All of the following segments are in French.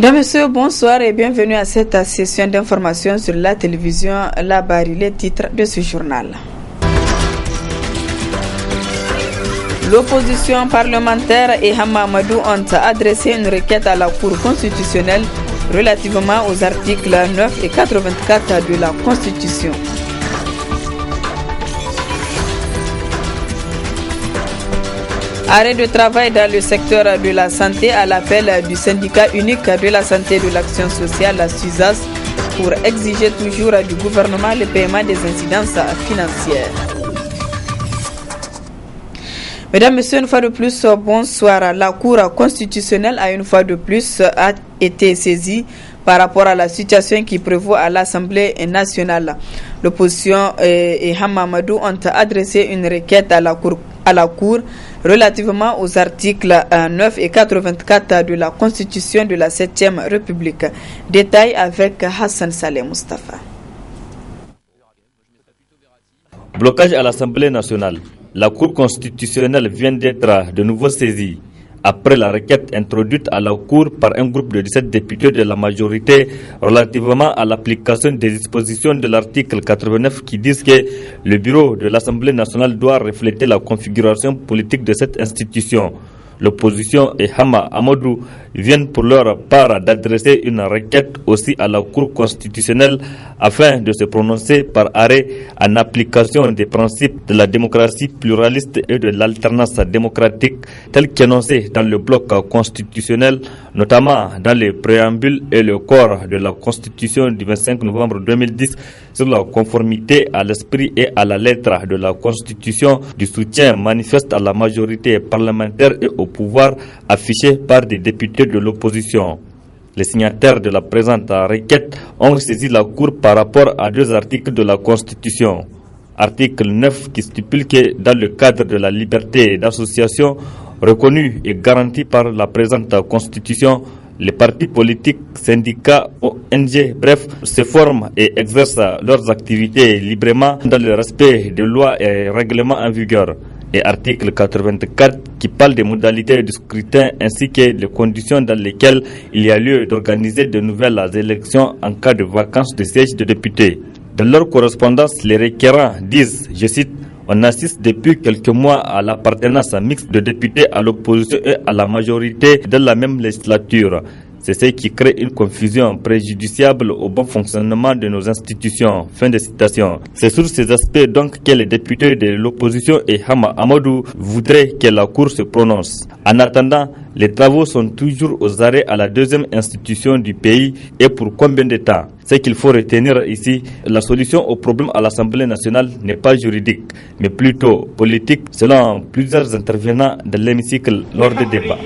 Mesdames, Messieurs, bonsoir et bienvenue à cette session d'information sur la télévision La Bari, les titres de ce journal. L'opposition parlementaire et Hamamadou ont adressé une requête à la Cour constitutionnelle relativement aux articles 9 et 84 de la Constitution. Arrêt de travail dans le secteur de la santé à l'appel du syndicat unique de la santé et de l'action sociale, la SUSAS, pour exiger toujours du gouvernement le paiement des incidences financières. Mesdames, Messieurs, une fois de plus, bonsoir. La Cour constitutionnelle a une fois de plus été saisie par rapport à la situation qui prévaut à l'Assemblée nationale. L'opposition et Hamamadou ont adressé une requête à la Cour relativement aux articles 9 et 84 de la Constitution de la 7e République. Détail avec Hassan Saleh Mustafa. Blocage à l'Assemblée nationale. La Cour constitutionnelle vient d'être de nouveau saisie après la requête introduite à la Cour par un groupe de 17 députés de la majorité relativement à l'application des dispositions de l'article 89 qui disent que le bureau de l'Assemblée nationale doit refléter la configuration politique de cette institution. L'opposition et Hama Amadou viennent pour leur part d'adresser une requête aussi à la Cour constitutionnelle afin de se prononcer par arrêt en application des principes de la démocratie pluraliste et de l'alternance démocratique tels qu'énoncés dans le bloc constitutionnel, notamment dans le préambule et le corps de la Constitution du 25 novembre 2010 sur la conformité à l'esprit et à la lettre de la Constitution, du soutien manifeste à la majorité parlementaire et au pouvoir affiché par des députés de l'opposition. Les signataires de la présente requête ont saisi la Cour par rapport à deux articles de la Constitution. Article 9 qui stipule que dans le cadre de la liberté d'association reconnue et garantie par la présente Constitution, les partis politiques, syndicats, ONG, bref, se forment et exercent leurs activités librement dans le respect des lois et règlements en vigueur. Et article 84 qui parle des modalités du scrutin ainsi que les conditions dans lesquelles il y a lieu d'organiser de nouvelles élections en cas de vacance de sièges de députés. Dans leur correspondance, les requérants disent, je cite, on assiste depuis quelques mois à l'appartenance mixte de députés à l'opposition et à la majorité de la même législature. C'est ce qui crée une confusion préjudiciable au bon fonctionnement de nos institutions. Fin de citation. C'est sur ces aspects donc que les députés de l'opposition et Hama Amadou voudraient que la Cour se prononce. En attendant, les travaux sont toujours aux arrêts à la deuxième institution du pays et pour combien de temps? Ce qu'il faut retenir ici, la solution au problème à l'Assemblée nationale n'est pas juridique, mais plutôt politique, selon plusieurs intervenants de l'hémicycle lors des débats.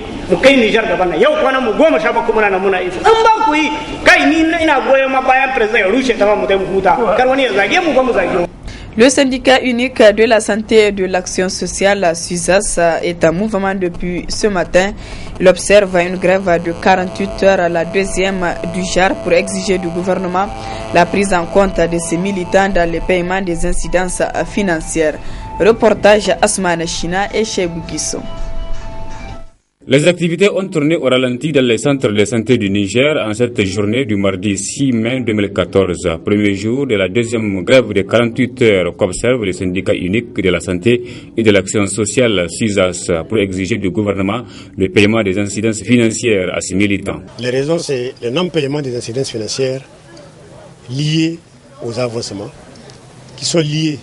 Le syndicat unique de la santé et de l'action sociale, SUSAS, est en mouvement depuis ce matin. Il observe une grève de 48 heures, la deuxième du genre, pour exiger du gouvernement la prise en compte de ces militants dans le paiement des incidences financières. Reportage Asmane China et Cheibou Guisso. Les activités ont tourné au ralenti dans les centres de santé du Niger en cette journée du mardi 6 mai 2014, premier jour de la deuxième grève de 48 heures qu'observe le syndicat unique de la santé et de l'action sociale SUSAS pour exiger du gouvernement le paiement des incidences financières à ses militants. Les raisons, c'est le non-paiement des incidences financières liées aux avancements, qui sont liées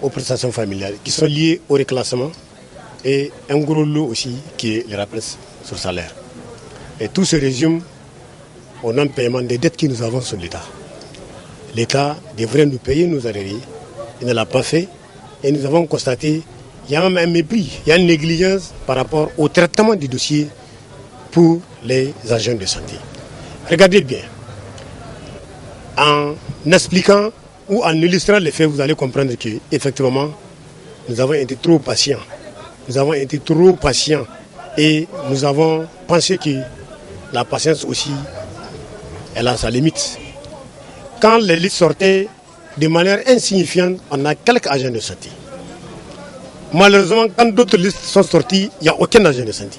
aux prestations familiales, qui sont liées au reclassement, et un gros lot aussi qui est le rappel sur salaire. Et tout se résume au non-paiement des dettes que nous avons sur l'État. L'État devrait nous payer nos arrêts, il ne l'a pas fait et nous avons constaté qu'il y a même un mépris, il y a une négligence par rapport au traitement du dossier pour les agents de santé. Regardez bien, en expliquant ou en illustrant les faits, vous allez comprendre qu'effectivement, nous avons été trop patients. Nous avons été trop patients et nous avons pensé que la patience aussi, elle a sa limite. Quand les listes sortaient de manière insignifiante, on a quelques agents de santé. Malheureusement, quand d'autres listes sont sorties, il n'y a aucun agent de santé.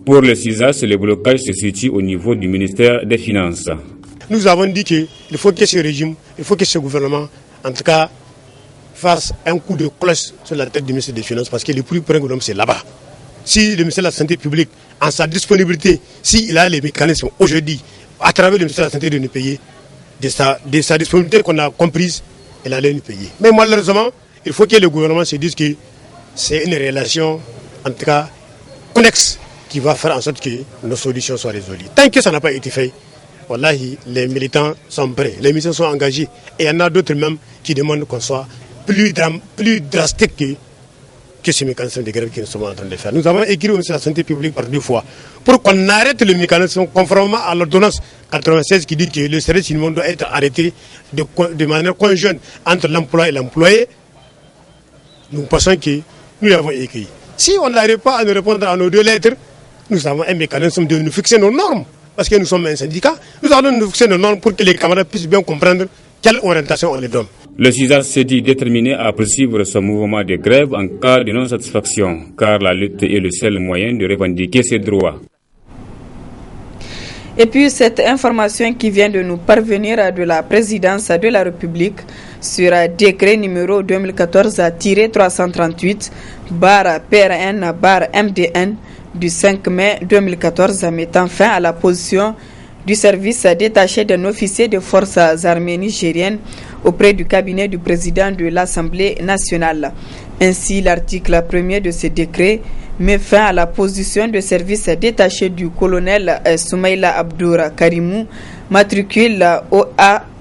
Pour le CISAS, le blocage se situe au niveau du ministère des Finances. Nous avons dit qu'il faut que ce régime, il faut que ce gouvernement, en tout cas, fasse un coup de cloche sur la tête du ministère des Finances parce que le plus près c'est là-bas. Si le ministère de la Santé publique, en sa disponibilité, s'il a les mécanismes aujourd'hui, à travers le ministère de la Santé de nous payer, de sa disponibilité qu'on a comprise, il allait nous payer. Mais malheureusement, il faut que le gouvernement se dise que c'est une relation, en tout cas, connexe, qui va faire en sorte que nos solutions soient résolues. Tant que ça n'a pas été fait, wallahi, les militants sont prêts, les militants sont engagés. Et il y en a d'autres même qui demandent qu'on soit plus drastique que ce mécanisme de grève que nous sommes en train de faire. Nous avons écrit au ministère de la Santé publique par 2 fois pour qu'on arrête le mécanisme conformément à l'ordonnance 96 qui dit que le service minimum doit être arrêté de manière conjointe entre l'emploi et l'employé. Nous pensons que nous l'avons écrit. Si on n'arrive pas à nous répondre à nos 2 lettres, nous avons un mécanisme de nous fixer nos normes. Parce que nous sommes un syndicat, nous allons nous fixer nos normes pour que les camarades puissent bien comprendre quelle orientation on les donne. Le CISAS s'est dit déterminé à poursuivre ce mouvement de grève en cas de non-satisfaction, car la lutte est le seul moyen de revendiquer ses droits. Et puis cette information qui vient de nous parvenir de la présidence de la République sur décret numéro 2014-338/PRN/MDN du 5 mai 2014 mettant fin à la position du service détaché d'un officier des forces armées nigériennes auprès du cabinet du président de l'Assemblée nationale. Ainsi, l'article 1er de ce décret met fin à la position de service détaché du colonel Soumaïla Abdoura Karimou, matricule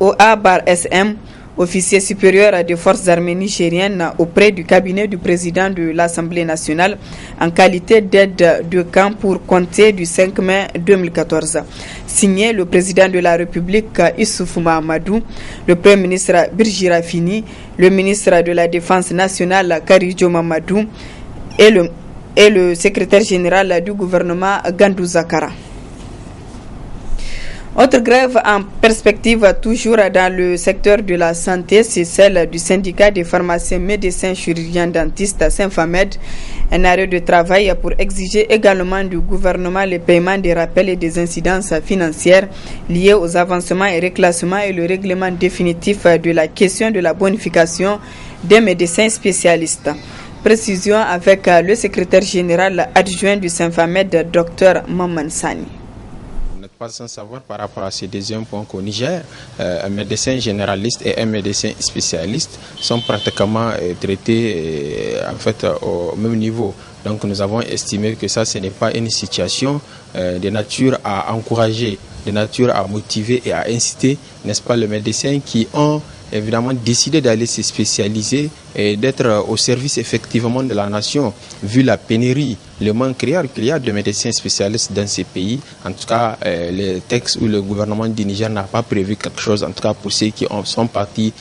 OA-SM, officier supérieur des forces armées nigériennes auprès du cabinet du président de l'Assemblée nationale en qualité d'aide de camp pour compter du 5 mai 2014. Signé le président de la République Issoufou Mahamadou, le premier ministre Birji Rafini, le ministre de la Défense nationale Karijo Mamadou et le secrétaire général du gouvernement Gandou Zakara. Autre grève en perspective toujours dans le secteur de la santé, c'est celle du syndicat des pharmaciens, médecins, chirurgiens, dentistes Saint-Famed. Un arrêt de travail pour exiger également du gouvernement le paiement des rappels et des incidences financières liées aux avancements et réclassements et le règlement définitif de la question de la bonification des médecins spécialistes. Précision avec le secrétaire général adjoint du Saint-Famed, Dr Maman Sani. Pas sans savoir par rapport à ces deuxièmes points qu'au Niger, un médecin généraliste et un médecin spécialiste sont pratiquement traités en fait au même niveau. Donc nous avons estimé que ça, ce n'est pas une situation de nature à encourager, de nature à motiver et à inciter, n'est-ce pas, les médecins qui ont évidemment décidé d'aller se spécialiser et d'être au service effectivement de la nation, vu la pénurie, le manque réel qu'il y a de médecins spécialistes dans ces pays. En tout cas, les textes où le gouvernement du Niger n'a pas prévu quelque chose, en tout cas pour ceux qui sont partis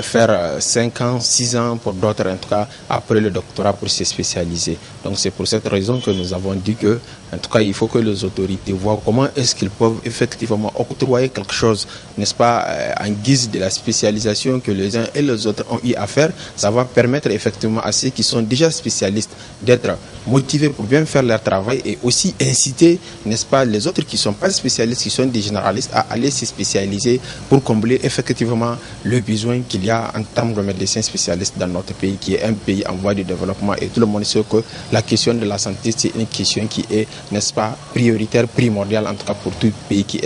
faire 5 ans, 6 ans, pour d'autres en tout cas après le doctorat pour se spécialiser. Donc c'est pour cette raison que nous avons dit que, en tout cas, il faut que les autorités voient comment est-ce qu'ils peuvent effectivement octroyer quelque chose, n'est-ce pas, en guise de la spécialisation que les uns et les autres ont eu à faire. Ça va permettre effectivement à ceux qui sont déjà spécialistes d'être motivés pour bien faire leur travail et aussi inciter, n'est-ce pas, les autres qui ne sont pas spécialistes, qui sont des généralistes, à aller se spécialiser pour combler effectivement le besoin qu'il y a en termes de médecins spécialistes dans notre pays, qui est un pays en voie de développement. Et tout le monde sait que la question de la santé, c'est une question qui est, n'est-ce pas, prioritaire, primordiale, en tout cas pour tout pays qui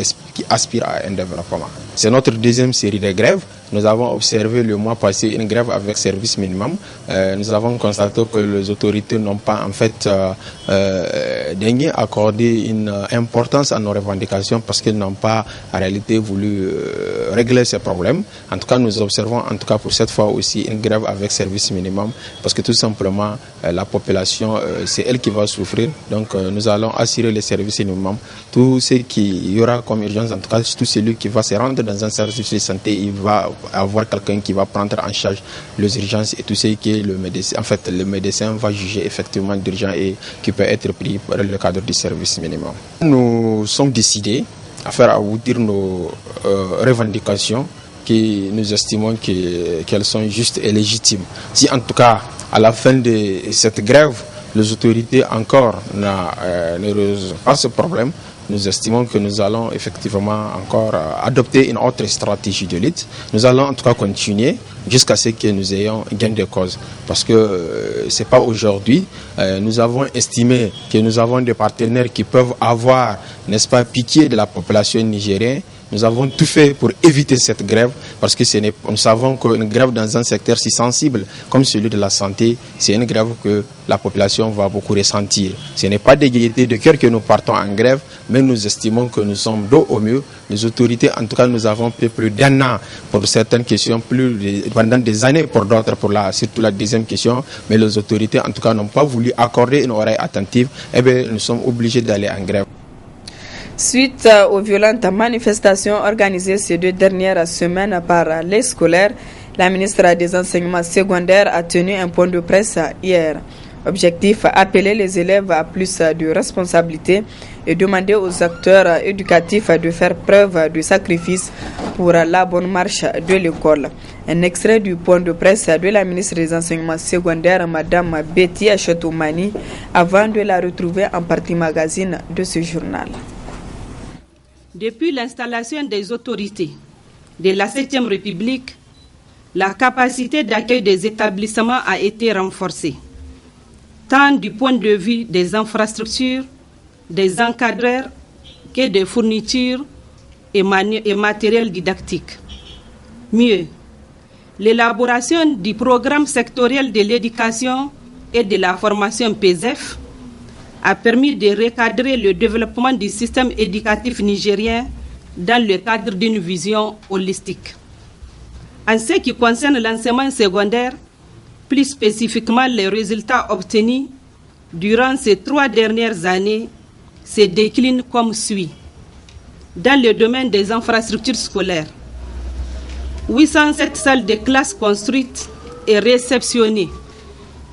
aspire à un développement. C'est notre deuxième série de grèves. Nous avons observé le mois passé une grève avec service minimum. Nous avons constaté que les autorités n'ont pas en fait daigné accorder une importance à nos revendications parce qu'ils n'ont pas en réalité voulu régler ces problèmes. En tout cas, nous observons en tout cas pour cette fois aussi une grève avec service minimum parce que tout simplement la population, c'est elle qui va souffrir. Donc nous allons assurer les services minimum. Tout ce qu'il y aura comme urgence, en tout cas tout celui qui va se rendre dans un service de santé, il va avoir quelqu'un qui va prendre en charge les urgences et tout ce que le médecin va juger effectivement d'urgent et qui peut être pris dans le cadre du service minimum. Nous sommes décidés à faire aboutir nos revendications qui nous estimons qu'elles sont justes et légitimes. Si en tout cas à la fin de cette grève, les autorités encore ne résolvent pas ce problème, nous estimons que nous allons effectivement encore adopter une autre stratégie de lutte. Nous allons en tout cas continuer jusqu'à ce que nous ayons gain de cause. Parce que c'est pas aujourd'hui. Nous avons estimé que nous avons des partenaires qui peuvent avoir, n'est-ce pas, pitié de la population nigérienne. Nous avons tout fait pour éviter cette grève parce que nous savons qu'une grève dans un secteur si sensible comme celui de la santé, c'est une grève que la population va beaucoup ressentir. Ce n'est pas de gaieté de cœur que nous partons en grève, mais nous estimons que nous sommes dos au mur. Les autorités, en tout cas, nous avons fait plus d'un an pour certaines questions, pendant des années pour d'autres, surtout la deuxième question, mais les autorités, en tout cas, n'ont pas voulu accorder une oreille attentive. Eh bien, nous sommes obligés d'aller en grève. Suite aux violentes manifestations organisées ces 2 dernières semaines par les scolaires, la ministre des Enseignements secondaires a tenu un point de presse hier. Objectif, appeler les élèves à plus de responsabilité et demander aux acteurs éducatifs de faire preuve de sacrifice pour la bonne marche de l'école. Un extrait du point de presse de la ministre des Enseignements secondaires, Madame Betty Achetoumani, avant de la retrouver en partie magazine de ce journal. Depuis l'installation des autorités de la 7e République, la capacité d'accueil des établissements a été renforcée, tant du point de vue des infrastructures, des encadreurs que des fournitures et matériel didactique. Mieux, l'élaboration du programme sectoriel de l'éducation et de la formation PESEF a permis de recadrer le développement du système éducatif nigérien dans le cadre d'une vision holistique. En ce qui concerne l'enseignement secondaire, plus spécifiquement les résultats obtenus durant ces 3 dernières années se déclinent comme suit. Dans le domaine des infrastructures scolaires, 807 salles de classe construites et réceptionnées,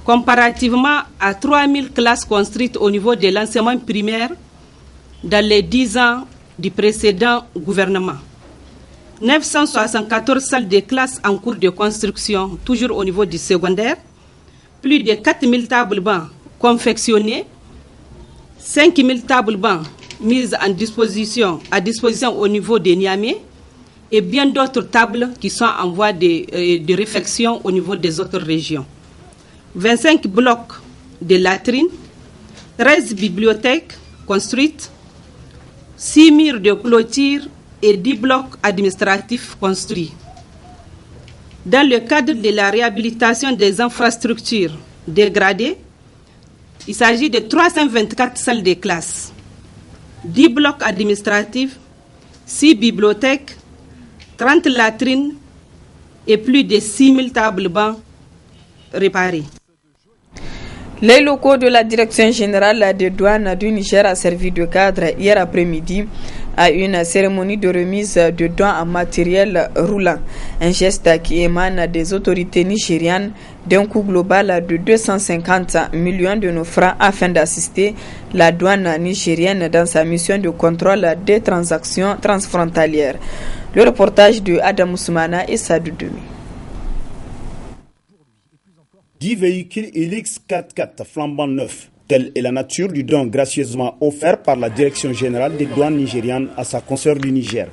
comparativement à 3000 classes construites au niveau de l'enseignement primaire dans les 10 ans du précédent gouvernement. 974 salles de classe en cours de construction, toujours au niveau du secondaire, plus de 4000 tables bancs confectionnées, 5000 tables bancs mises à disposition au niveau de Niamey et bien d'autres tables qui sont en voie de réfection au niveau des autres régions. 25 blocs de latrines, 13 bibliothèques construites, 6 murs de clôture et 10 blocs administratifs construits. Dans le cadre de la réhabilitation des infrastructures dégradées, il s'agit de 324 salles de classe, 10 blocs administratifs, 6 bibliothèques, 30 latrines et plus de 6000 tables bancs réparées. Les locaux de la Direction générale des douanes du Niger a servi de cadre hier après-midi à une cérémonie de remise de dons en matériel roulant. Un geste qui émane des autorités nigérianes d'un coût global de 250 millions de nos francs afin d'assister la douane nigérienne dans sa mission de contrôle des transactions transfrontalières. Le reportage de Adam Ousmana et Sadou Demi. 10 véhicules Hilux 4x4 flambant neufs. Telle est la nature du don gracieusement offert par la Direction générale des douanes nigérianes à sa consoeur du Niger.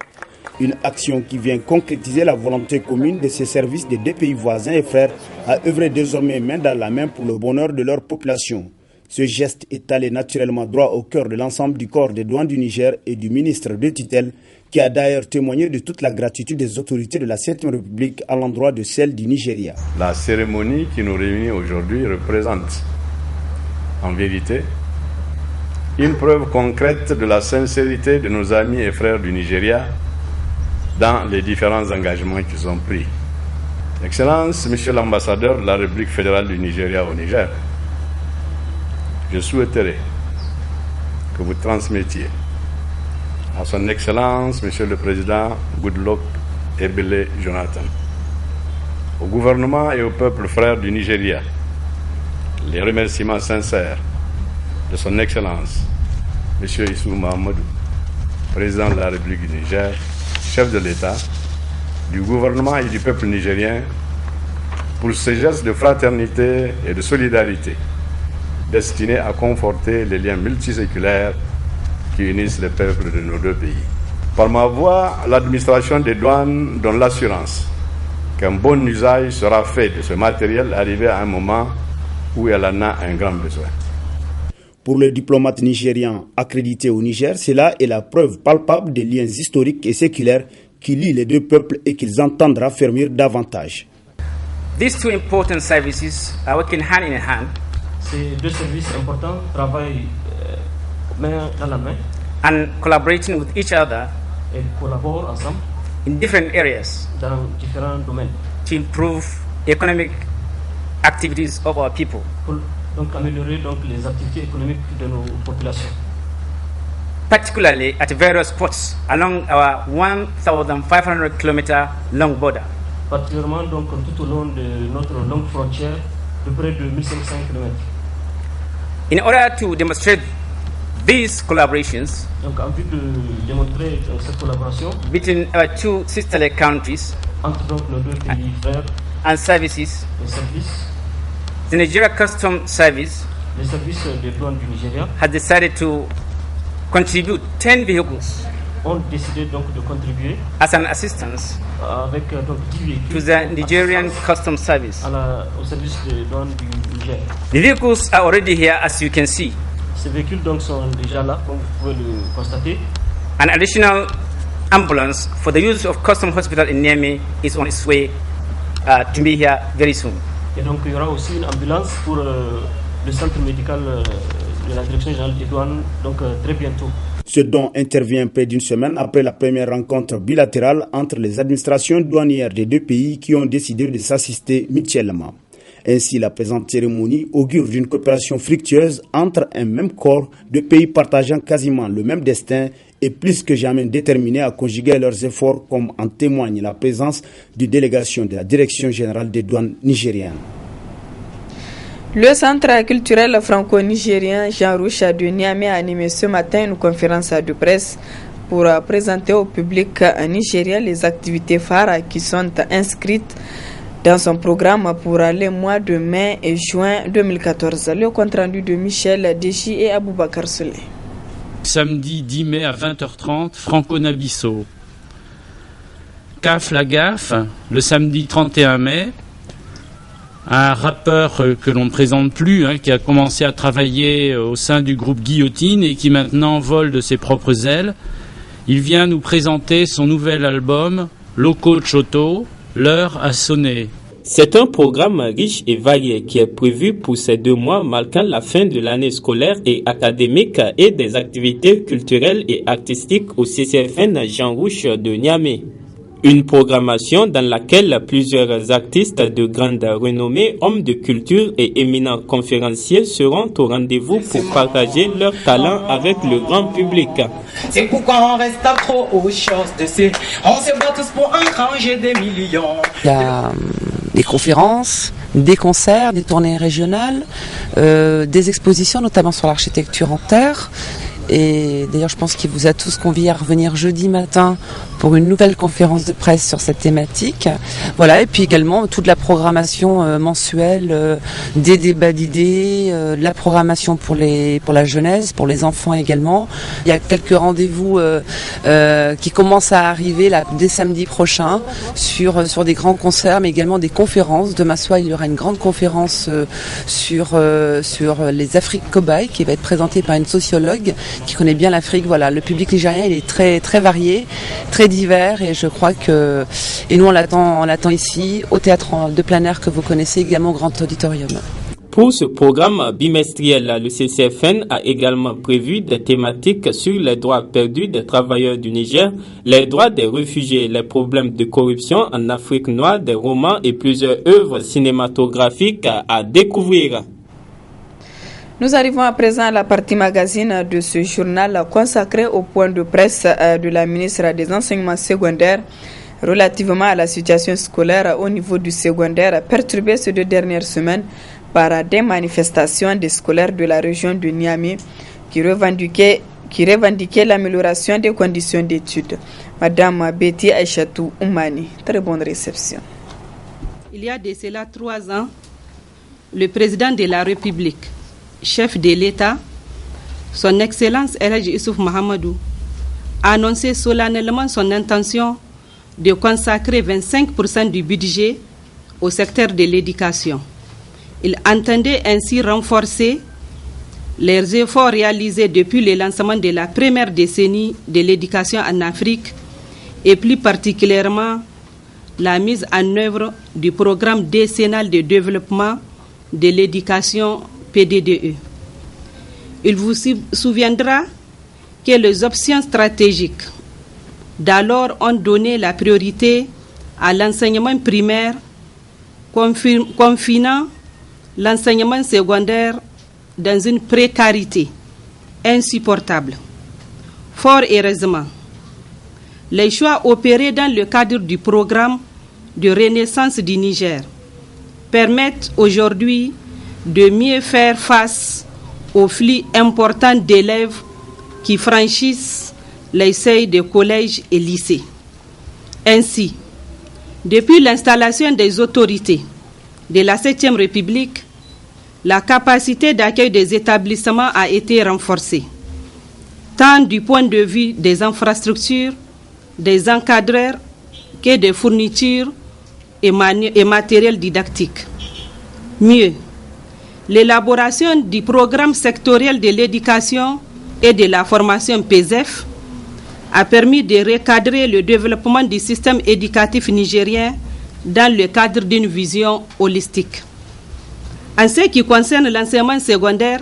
Une action qui vient concrétiser la volonté commune de ces services des 2 pays voisins et frères à œuvrer désormais main dans la main pour le bonheur de leur population. Ce geste est allé naturellement droit au cœur de l'ensemble du corps des douanes du Niger et du ministre de tutelle, qui a d'ailleurs témoigné de toute la gratitude des autorités de la 7e République à l'endroit de celle du Nigeria. La cérémonie qui nous réunit aujourd'hui représente, en vérité, une preuve concrète de la sincérité de nos amis et frères du Nigeria dans les différents engagements qu'ils ont pris. Excellence, Monsieur l'ambassadeur de la République fédérale du Nigeria au Niger, je souhaiterais que vous transmettiez à son Excellence, Monsieur le Président Goodluck Ebele Jonathan, au gouvernement et au peuple frère du Nigeria, les remerciements sincères de son Excellence, Monsieur Issou Mahamadou, Président de la République du Niger, chef de l'État, du gouvernement et du peuple nigérien, pour ces gestes de fraternité et de solidarité destiné à conforter les liens multiséculaires qui unissent les peuples de nos deux pays. Par ma voix, l'administration des douanes donne l'assurance qu'un bon usage sera fait de ce matériel arrivé à un moment où elle en a un grand besoin. Pour les diplomates nigérians accrédités au Niger, cela est la preuve palpable des liens historiques et séculaires qui lient les deux peuples et qu'ils entendent raffermir davantage. These two important services are working hand in hand. Ces deux services importants travaillent main dans la main. And collaborating with each other. Et collaborent ensemble. In different areas. Dans différents domaines. To improve economic activities of our people. Pour donc améliorer donc les activités économiques de nos populations. Particularly at various spots along our 1,500 km long border. Particulièrement donc tout au long de notre longue frontière de près de 1500 km. In order to demonstrate these collaborations, donc en vue de démontrer cette collaboration between our two sisterly countries, entre donc nos deux pays frères, and services, les services, the Nigeria Customs Service, les services des douanes du Nigeria, has decided to contribute 10 vehicles. Ont décidé donc de contribuer as an assistance avec donc 10 véhicules to the Nigerian Customs Service. Au service des douanes du Niger. The vehicles are already here, as you can see. Ces véhicules donc sont déjà là, comme vous pouvez le constater. An additional ambulance for the use of Custom Hospital in Niamey is on its way to be here very soon. Et donc il y aura aussi une ambulance pour le centre médical de la Direction générale des douanes, donc très bientôt. Ce don intervient près d'une semaine après la première rencontre bilatérale entre les administrations douanières des deux pays qui ont décidé de s'assister mutuellement. Ainsi, la présente cérémonie augure d'une coopération fructueuse entre un même corps de pays partageant quasiment le même destin et plus que jamais déterminés à conjuguer leurs efforts, comme en témoigne la présence d'une délégation de la Direction générale des douanes nigériennes. Le centre culturel franco-nigérien Jean Rouch de Niamey a animé ce matin une conférence de presse pour présenter au public nigérien les activités phares qui sont inscrites dans son programme pour les mois de mai et juin 2014. Le compte-rendu de Michel Deji et Aboubakar Souley. Samedi 10 mai à 20h30, Franco-Nabisso. CAF la gaffe, le samedi 31 mai. Un rappeur que l'on ne présente plus, qui a commencé à travailler au sein du groupe Guillotine et qui maintenant vole de ses propres ailes. Il vient nous présenter son nouvel album, Loco Choto, l'heure a sonné. C'est un programme riche et varié qui est prévu pour ces 2 mois marquant la fin de l'année scolaire et académique et des activités culturelles et artistiques au CCFN Jean Rouch de Niamey. Une programmation dans laquelle plusieurs artistes de grande renommée, hommes de culture et éminents conférenciers seront au rendez-vous pour partager leurs talents avec le grand public. C'est pourquoi on reste accro aux choses de ces... On se bat tous pour engranger des millions. Il y a des conférences, des concerts, des tournées régionales, des expositions notamment sur l'architecture en terre. Et d'ailleurs, je pense qu'il vous a tous conviés à revenir jeudi matin pour une nouvelle conférence de presse sur cette thématique. Voilà, et puis également toute la programmation mensuelle, des débats d'idées, la programmation pour la jeunesse, pour les enfants également. Il y a quelques rendez-vous qui commencent à arriver là, dès samedi prochain sur des grands concerts, mais également des conférences. Demain soir, il y aura une grande conférence sur les Afriques cobayes qui va être présentée par une sociologue qui connaît bien l'Afrique. Voilà, le public nigérien, il est très très varié, très divers, et je crois que nous on l'attend ici au théâtre de plein air que vous connaissez également au Grand Auditorium. Pour ce programme bimestriel, le CCFN a également prévu des thématiques sur les droits perdus des travailleurs du Niger, les droits des réfugiés, les problèmes de corruption en Afrique noire, des romans et plusieurs œuvres cinématographiques à découvrir. Nous arrivons à présent à la partie magazine de ce journal consacré au point de presse de la ministre des Enseignements secondaires relativement à la situation scolaire au niveau du secondaire perturbée ces 2 dernières semaines par des manifestations des scolaires de la région de Niamey qui revendiquaient l'amélioration des conditions d'études. Madame Betty Aïchatou Oumani, très bonne réception. Il y a de cela 3 ans, le président de la République chef de l'État, son Excellence El Hadji Issouf Mahamadou, a annoncé solennellement son intention de consacrer 25% du budget au secteur de l'éducation. Il entendait ainsi renforcer les efforts réalisés depuis le lancement de la première décennie de l'éducation en Afrique et plus particulièrement la mise en œuvre du programme décennal de développement de l'éducation PDDE. Il vous souviendra que les options stratégiques d'alors ont donné la priorité à l'enseignement primaire, confinant l'enseignement secondaire dans une précarité insupportable. Fort heureusement, les choix opérés dans le cadre du programme de renaissance du Niger permettent aujourd'hui de mieux faire face aux flux importants d'élèves qui franchissent les seuils de collèges et lycées. Ainsi, depuis l'installation des autorités de la 7e République, la capacité d'accueil des établissements a été renforcée, tant du point de vue des infrastructures, des encadreurs que des fournitures et matériel didactique. Mieux, l'élaboration du programme sectoriel de l'éducation et de la formation PESEF a permis de recadrer le développement du système éducatif nigérien dans le cadre d'une vision holistique. En ce qui concerne l'enseignement secondaire,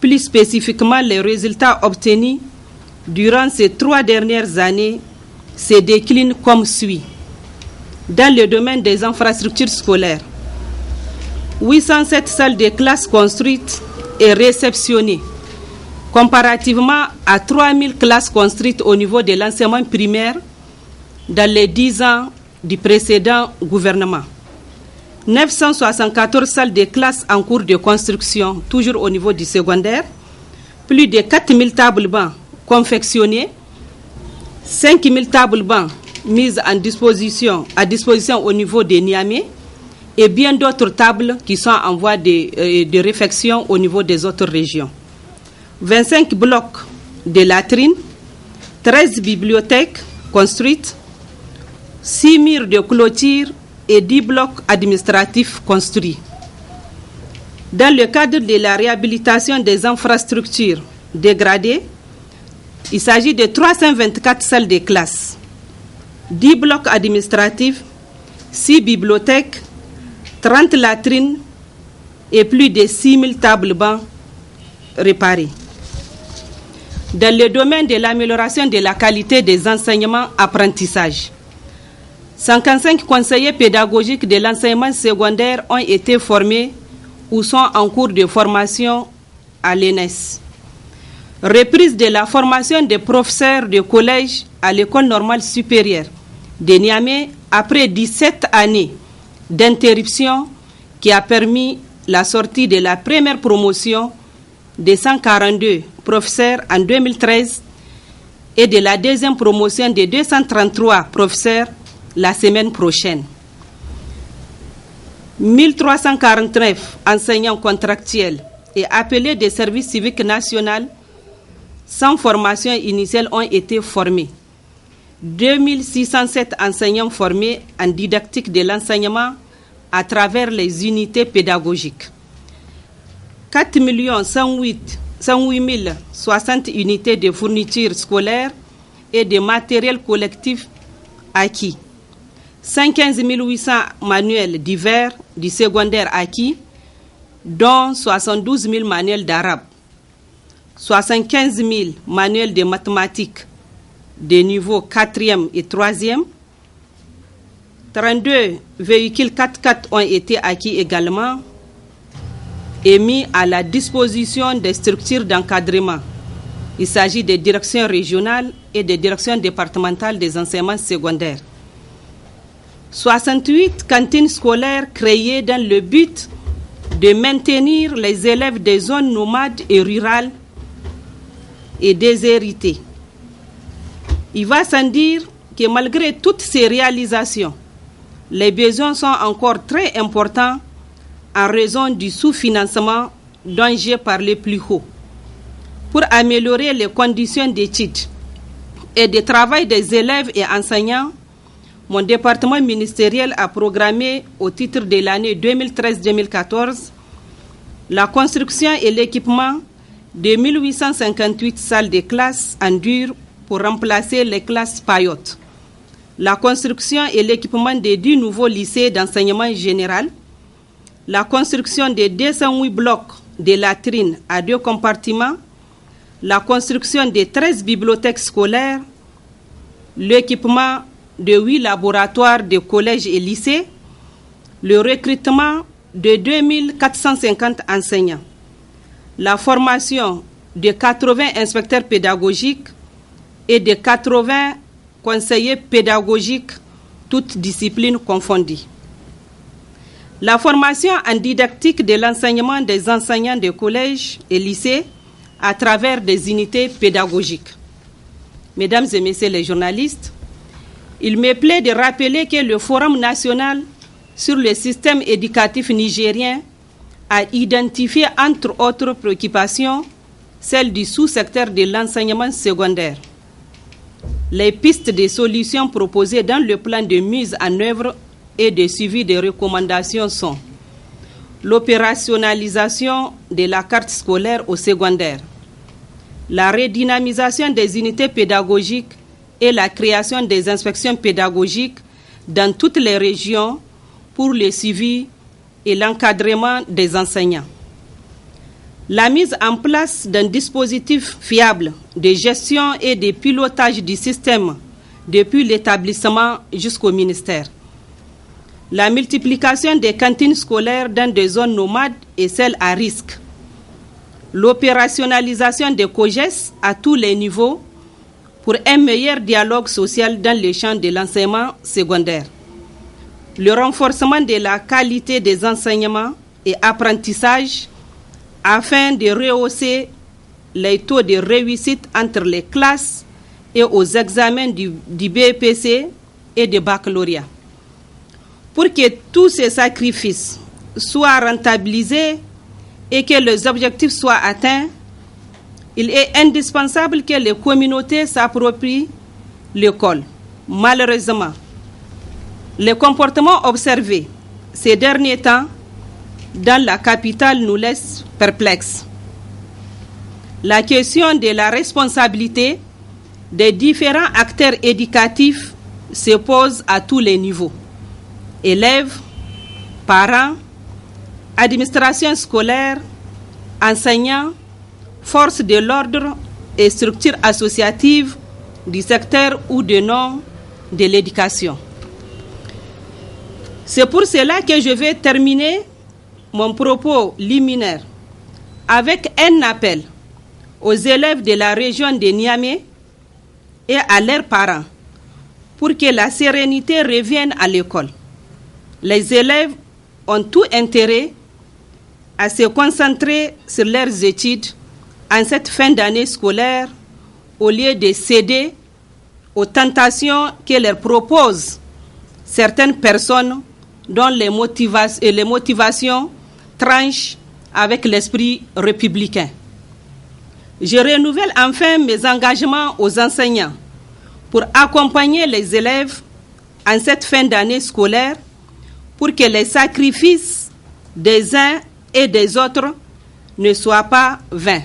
plus spécifiquement les résultats obtenus durant ces 3 dernières années se déclinent comme suit. Dans le domaine des infrastructures scolaires, 807 salles de classe construites et réceptionnées, comparativement à 3000 classes construites au niveau de l'enseignement primaire dans les 10 ans du précédent gouvernement. 974 salles de classe en cours de construction, toujours au niveau du secondaire, plus de 4000 tables bancs confectionnées, 5000 tables bancs mises à disposition au niveau de Niamey et bien d'autres tables qui sont en voie de réfection au niveau des autres régions. 25 blocs de latrines, 13 bibliothèques construites, 6 murs de clôture et 10 blocs administratifs construits. Dans le cadre de la réhabilitation des infrastructures dégradées, il s'agit de 324 salles de classe, 10 blocs administratifs, 6 bibliothèques, 30 latrines et plus de 6000 tables bancs réparées. Dans le domaine de l'amélioration de la qualité des enseignements-apprentissages, 55 conseillers pédagogiques de l'enseignement secondaire ont été formés ou sont en cours de formation à l'ENES. Reprise de la formation des professeurs de collège à l'école normale supérieure de Niamey après 17 années d'interruption qui a permis la sortie de la première promotion de 142 professeurs en 2013 et de la deuxième promotion de 233 professeurs la semaine prochaine. 1349 enseignants contractuels et appelés des services civiques nationaux sans formation initiale ont été formés. 2607 enseignants formés en didactique de l'enseignement à travers les unités pédagogiques. 4 108 060 unités de fournitures scolaires et de matériel collectif acquis. 115 800 manuels divers du secondaire acquis, dont 72 000 manuels d'arabe, 75 000 manuels de mathématiques de niveau 4e et 3e, 32 véhicules 4x4 ont été acquis également et mis à la disposition des structures d'encadrement. Il s'agit des directions régionales et des directions départementales des enseignements secondaires. 68 cantines scolaires créées dans le but de maintenir les élèves des zones nomades et rurales et déshéritées. Il va sans dire que malgré toutes ces réalisations, les besoins sont encore très importants en raison du sous-financement dont j'ai parlé plus haut. Pour améliorer les conditions d'études et de travail des élèves et enseignants, mon département ministériel a programmé au titre de l'année 2013-2014 la construction et l'équipement de 1858 salles de classe en dur pour remplacer les classes paillotes, la construction et l'équipement de 10 nouveaux lycées d'enseignement général, la construction de 208 blocs de latrines à 2 compartiments, la construction de 13 bibliothèques scolaires, l'équipement de 8 laboratoires de collèges et lycées, le recrutement de 2450 enseignants, la formation de 80 inspecteurs pédagogiques et de 80 conseillers pédagogiques, toutes disciplines confondues. La formation en didactique de l'enseignement des enseignants de collèges et lycées à travers des unités pédagogiques. Mesdames et messieurs les journalistes, il me plaît de rappeler que le Forum national sur le système éducatif nigérien a identifié entre autres préoccupations celle du sous-secteur de l'enseignement secondaire. Les pistes de solutions proposées dans le plan de mise en œuvre et de suivi des recommandations sont l'opérationnalisation de la carte scolaire au secondaire, la redynamisation des unités pédagogiques et la création des inspections pédagogiques dans toutes les régions pour le suivi et l'encadrement des enseignants. La mise en place d'un dispositif fiable de gestion et de pilotage du système depuis l'établissement jusqu'au ministère. La multiplication des cantines scolaires dans des zones nomades et celles à risque. L'opérationnalisation des COGES à tous les niveaux pour un meilleur dialogue social dans les champs de l'enseignement secondaire. Le renforcement de la qualité des enseignements et apprentissages afin de rehausser les taux de réussite entre les classes et aux examens du BEPC et du baccalauréat. Pour que tous ces sacrifices soient rentabilisés et que les objectifs soient atteints, il est indispensable que les communautés s'approprient l'école. Malheureusement, les comportements observés ces derniers temps dans la capitale nous laissent perplexes. La question de la responsabilité des différents acteurs éducatifs se pose à tous les niveaux. Élèves, parents, administration scolaire, enseignants, forces de l'ordre et structures associatives du secteur ou de nom de l'éducation. C'est pour cela que je vais terminer mon propos liminaire avec un appel aux élèves de la région de Niamey et à leurs parents pour que la sérénité revienne à l'école. Les élèves ont tout intérêt à se concentrer sur leurs études en cette fin d'année scolaire au lieu de céder aux tentations que leur proposent certaines personnes dont les motivations tranchent avec l'esprit républicain. Je renouvelle enfin mes engagements aux enseignants pour accompagner les élèves en cette fin d'année scolaire pour que les sacrifices des uns et des autres ne soient pas vains.